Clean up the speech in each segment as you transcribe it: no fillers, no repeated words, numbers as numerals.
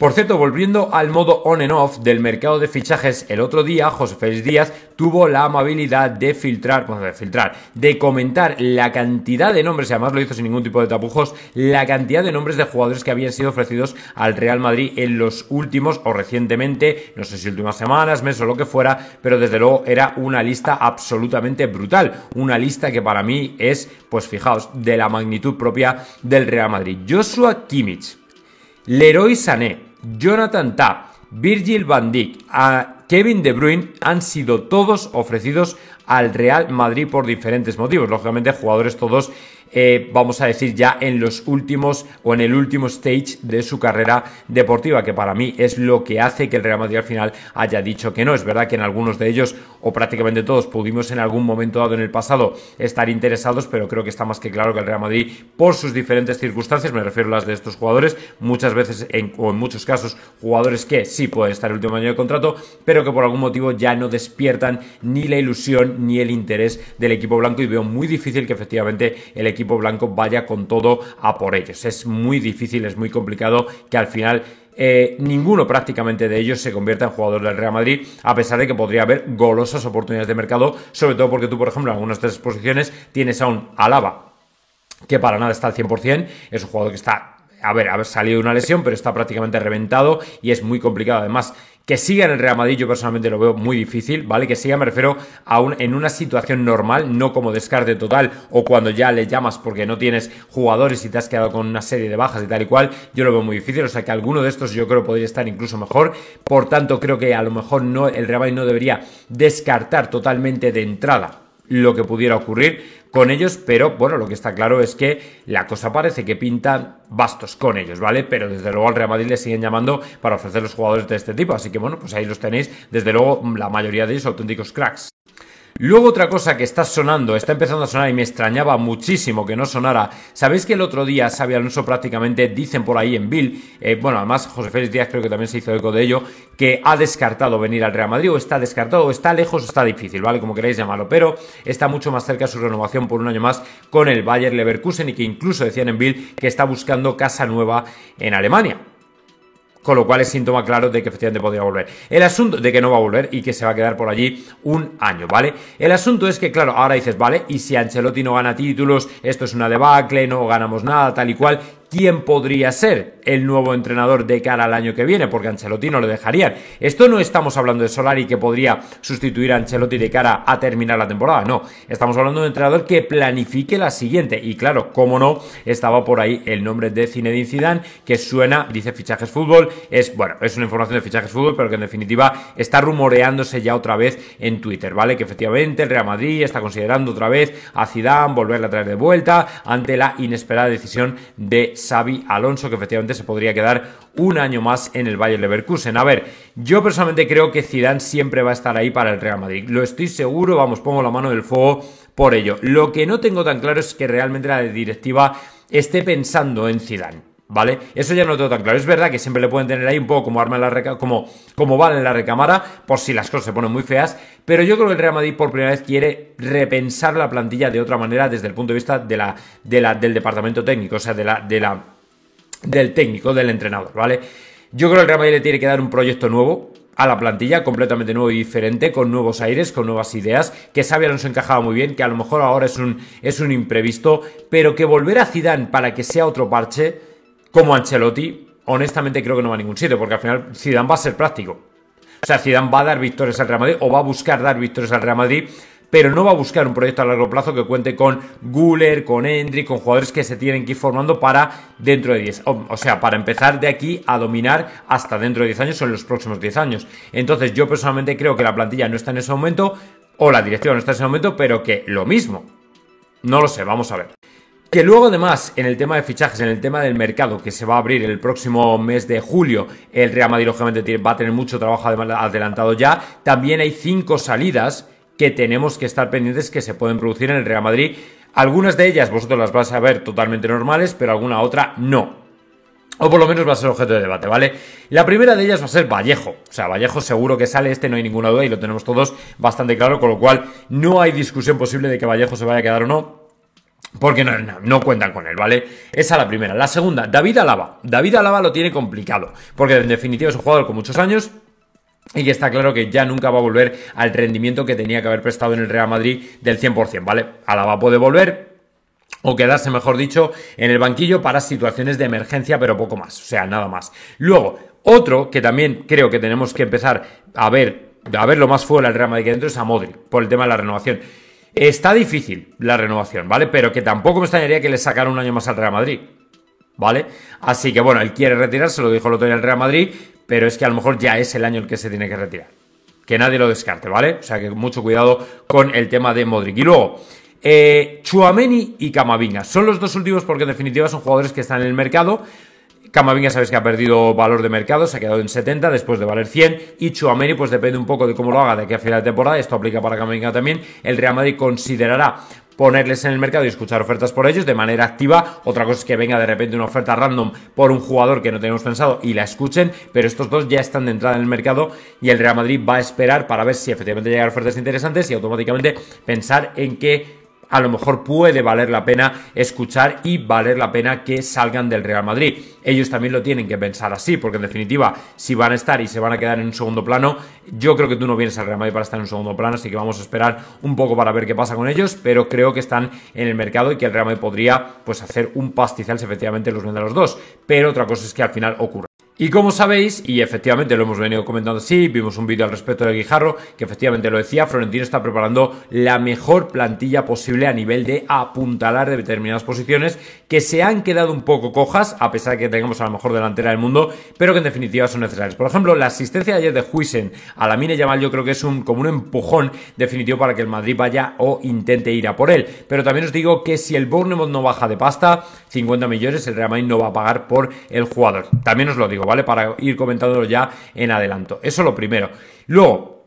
Por cierto, volviendo al modo on and off del mercado de fichajes, el otro día José Félix Díaz tuvo la amabilidad de de comentar la cantidad de nombres, y además lo hizo sin ningún tipo de tapujos, la cantidad de nombres de jugadores que habían sido ofrecidos al Real Madrid en los últimos o recientemente, no sé si últimas semanas, meses o lo que fuera, pero desde luego era una lista absolutamente brutal, una lista que para mí es, pues fijaos, de la magnitud propia del Real Madrid. Joshua Kimmich, Leroy Sané, Jonathan Tah, Virgil van Dijk, Kevin De Bruyne han sido todos ofrecidos al Real Madrid por diferentes motivos. Lógicamente, jugadores todos, vamos a decir, ya en los últimos o en el último stage de su carrera deportiva, que para mí es lo que hace que el Real Madrid al final haya dicho que no. Es verdad que en algunos de ellos, o prácticamente todos, pudimos en algún momento dado en el pasado estar interesados, pero creo que está más que claro que el Real Madrid, por sus diferentes circunstancias, me refiero a las de estos jugadores, muchas veces o en muchos casos, jugadores que sí pueden estar el último año de contrato, pero que por algún motivo ya no despiertan ni la ilusión ni el interés del equipo blanco, y veo muy difícil que efectivamente el equipo blanco vaya con todo a por ellos. Es muy difícil, es muy complicado que al final ninguno prácticamente de ellos se convierta en jugador del Real Madrid, a pesar de que podría haber golosas oportunidades de mercado, sobre todo porque tú, por ejemplo, en algunas de esas posiciones tienes a un Alaba que para nada está al 100%, es un jugador que está, haber salido de una lesión, pero está prácticamente reventado y es muy complicado. Además, que siga en el Real Madrid yo personalmente lo veo muy difícil, ¿vale? Que siga, me refiero a en una situación normal, no como descarte total o cuando ya le llamas porque no tienes jugadores y te has quedado con una serie de bajas y tal y cual, yo lo veo muy difícil. O sea que alguno de estos yo creo podría estar incluso mejor. Por tanto, creo que a lo mejor no, el Real Madrid no debería descartar totalmente de entrada lo que pudiera ocurrir con ellos, pero bueno, lo que está claro es que la cosa parece que pintan bastos con ellos, ¿vale? Pero desde luego al Real Madrid le siguen llamando para ofrecer los jugadores de este tipo, así que bueno, pues ahí los tenéis, desde luego la mayoría de ellos auténticos cracks. Luego otra cosa que está sonando, está empezando a sonar y me extrañaba muchísimo que no sonara. ¿Sabéis que el otro día Xabi Alonso prácticamente, dicen por ahí en Bill, bueno, además José Félix Díaz creo que también se hizo eco de ello, que ha descartado venir al Real Madrid, o está descartado, o está lejos, o está difícil, ¿vale? Como queráis llamarlo, pero está mucho más cerca su renovación por un año más con el Bayer Leverkusen, y que incluso decían en Bill que está buscando casa nueva en Alemania. Con lo cual es síntoma claro de que efectivamente podría volver. El asunto de que no va a volver y que se va a quedar por allí un año, ¿vale? El asunto es que, claro, ahora dices, vale, y si Ancelotti no gana títulos, esto es una debacle, no ganamos nada, tal y cual. ¿Quién podría ser el nuevo entrenador de cara al año que viene? Porque a Ancelotti no le dejarían. Esto no estamos hablando de Solari, que podría sustituir a Ancelotti de cara a terminar la temporada. No, estamos hablando de un entrenador que planifique la siguiente. Y claro, cómo no, estaba por ahí el nombre de Zinedine Zidane, que suena, dice Fichajes Fútbol. Es una información de Fichajes Fútbol, pero que en definitiva está rumoreándose ya otra vez en Twitter, ¿vale? Que efectivamente el Real Madrid está considerando otra vez a Zidane volverle a traer de vuelta ante la inesperada decisión de Xabi Alonso, que efectivamente se podría quedar un año más en el Bayer Leverkusen. A ver, yo personalmente creo que Zidane siempre va a estar ahí para el Real Madrid. Lo estoy seguro, vamos, pongo la mano en el fuego por ello. Lo que no tengo tan claro es que realmente la directiva esté pensando en Zidane, ¿vale? Eso ya no lo tengo tan claro. Es verdad que siempre le pueden tener ahí un poco como arma en la como bala en la recámara, por si las cosas se ponen muy feas, pero yo creo que el Real Madrid por primera vez quiere repensar la plantilla de otra manera desde el punto de vista del departamento técnico, o sea, del técnico, del entrenador, ¿vale? Yo creo que el Real Madrid le tiene que dar un proyecto nuevo a la plantilla, completamente nuevo y diferente, con nuevos aires, con nuevas ideas, que Xabi Alonso encajaba muy bien, que a lo mejor ahora es un imprevisto, pero que volver a Zidane para que sea otro parche como Ancelotti, honestamente creo que no va a ningún sitio, porque al final Zidane va a ser práctico. O sea, Zidane va a dar victorias al Real Madrid, o va a buscar dar victorias al Real Madrid, pero no va a buscar un proyecto a largo plazo que cuente con Güler, con Endrick, con jugadores que se tienen que ir formando para dentro de 10, o sea, para empezar de aquí a dominar hasta dentro de 10 años o en los próximos 10 años. Entonces yo personalmente creo que la plantilla no está en ese momento, o la directiva no está en ese momento, pero que lo mismo. No lo sé, vamos a ver. Que luego además en el tema de fichajes, en el tema del mercado que se va a abrir el próximo mes de julio, el Real Madrid lógicamente va a tener mucho trabajo adelantado ya. También hay 5 salidas que tenemos que estar pendientes que se pueden producir en el Real Madrid. Algunas de ellas vosotros las vais a ver totalmente normales, pero alguna otra no. O por lo menos va a ser objeto de debate, ¿vale? La primera de ellas va a ser Vallejo. O sea, Vallejo seguro que sale, no hay ninguna duda y lo tenemos todos bastante claro, con lo cual no hay discusión posible de que Vallejo se vaya a quedar o no. porque no cuentan con él, ¿vale? Esa es la primera. La segunda, David Alaba. David Alaba lo tiene complicado, porque en definitiva es un jugador con muchos años y que está claro que ya nunca va a volver al rendimiento que tenía que haber prestado en el Real Madrid del 100%, ¿vale? Alaba puede volver o quedarse, mejor dicho, en el banquillo para situaciones de emergencia, pero poco más, o sea, nada más. Luego, otro que también creo que tenemos que empezar a verlo más fuera del Real Madrid que dentro es a Modric, por el tema de la renovación. Está difícil la renovación, ¿vale? Pero que tampoco me extrañaría que le sacara un año más al Real Madrid, ¿vale? Así que bueno, él quiere retirarse, lo dijo el otro día el Real Madrid, pero es que a lo mejor ya es el año en el que se tiene que retirar. Que nadie lo descarte, ¿vale? O sea que mucho cuidado con el tema de Modric. Y luego, Tchouaméni y Camavinga. Son los dos últimos porque en definitiva son jugadores que están en el mercado. Camavinga sabes que ha perdido valor de mercado, se ha quedado en 70 después de valer 100 y Tchouaméni pues depende un poco de cómo lo haga de aquí a final de temporada, esto aplica para Camavinga también. El Real Madrid considerará ponerles en el mercado y escuchar ofertas por ellos de manera activa. Otra cosa es que venga de repente una oferta random por un jugador que no tenemos pensado y la escuchen, pero estos dos ya están de entrada en el mercado y el Real Madrid va a esperar para ver si efectivamente llegan ofertas interesantes y automáticamente pensar en que a lo mejor puede valer la pena escuchar y valer la pena que salgan del Real Madrid. Ellos también lo tienen que pensar así, porque en definitiva, si van a estar y se van a quedar en un segundo plano, yo creo que tú no vienes al Real Madrid para estar en un segundo plano, así que vamos a esperar un poco para ver qué pasa con ellos, pero creo que están en el mercado y que el Real Madrid podría pues hacer un pastizal si efectivamente los vende a los dos, pero otra cosa es que al final ocurra. Y como sabéis, y efectivamente lo hemos venido comentando así, vimos un vídeo al respecto de Guijarro, que efectivamente lo decía, Florentino está preparando la mejor plantilla posible a nivel de apuntalar de determinadas posiciones que se han quedado un poco cojas, a pesar de que tengamos a la mejor delantera del mundo, pero que en definitiva son necesarias. Por ejemplo, la asistencia de ayer de Huijsen a Lamine Yamal yo creo que es como un empujón definitivo para que el Madrid vaya o intente ir a por él. Pero también os digo que si el Bournemouth no baja de pasta, 50 millones, el Real Madrid no va a pagar por el jugador. También os lo digo, ¿vale? Para ir comentándolo ya en adelanto. Eso lo primero. Luego,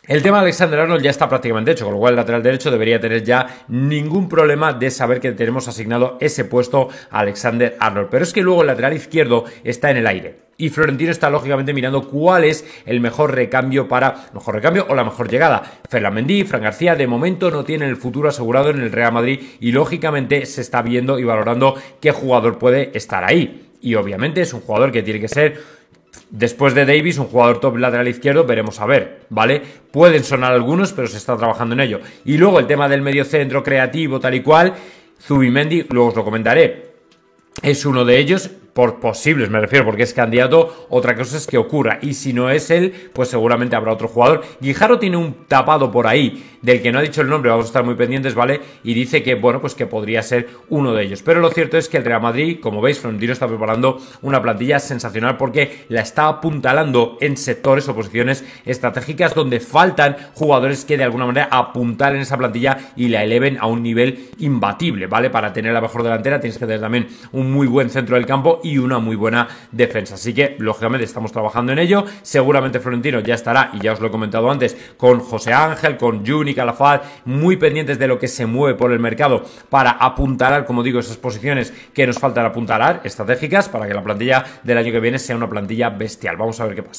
el tema de Alexander-Arnold ya está prácticamente hecho, con lo cual el lateral derecho debería tener ya ningún problema de saber que tenemos asignado ese puesto a Alexander-Arnold. Pero es que luego el lateral izquierdo está en el aire. Y Florentino está lógicamente mirando cuál es el mejor recambio o la mejor llegada. Ferland Mendy, Fran García, de momento no tienen el futuro asegurado en el Real Madrid y lógicamente se está viendo y valorando qué jugador puede estar ahí. Y obviamente es un jugador que tiene que ser, después de Davis, un jugador top lateral izquierdo, veremos a ver, ¿vale? Pueden sonar algunos, pero se está trabajando en ello. Y luego el tema del medio centro creativo, tal y cual, Zubimendi, luego os lo comentaré, es uno de ellos, por posibles me refiero, porque es candidato. Otra cosa es que ocurra, y si no es él, pues seguramente habrá otro jugador. Guijarro tiene un tapado por ahí, del que no ha dicho el nombre, vamos a estar muy pendientes, ¿vale? Y dice que, bueno, pues que podría ser uno de ellos. Pero lo cierto es que el Real Madrid, como veis, Florentino está preparando una plantilla sensacional porque la está apuntalando en sectores o posiciones estratégicas donde faltan jugadores que de alguna manera apuntalen esa plantilla y la eleven a un nivel imbatible, ¿vale? Para tener la mejor delantera tienes que tener también un muy buen centro del campo y una muy buena defensa. Así que, lógicamente, estamos trabajando en ello. Seguramente Florentino ya estará, y ya os lo he comentado antes, con José Ángel, con Juni, Calafat, muy pendientes de lo que se mueve por el mercado para apuntalar, como digo, esas posiciones que nos faltan apuntalar, estratégicas, para que la plantilla del año que viene sea una plantilla bestial. Vamos a ver qué pasa.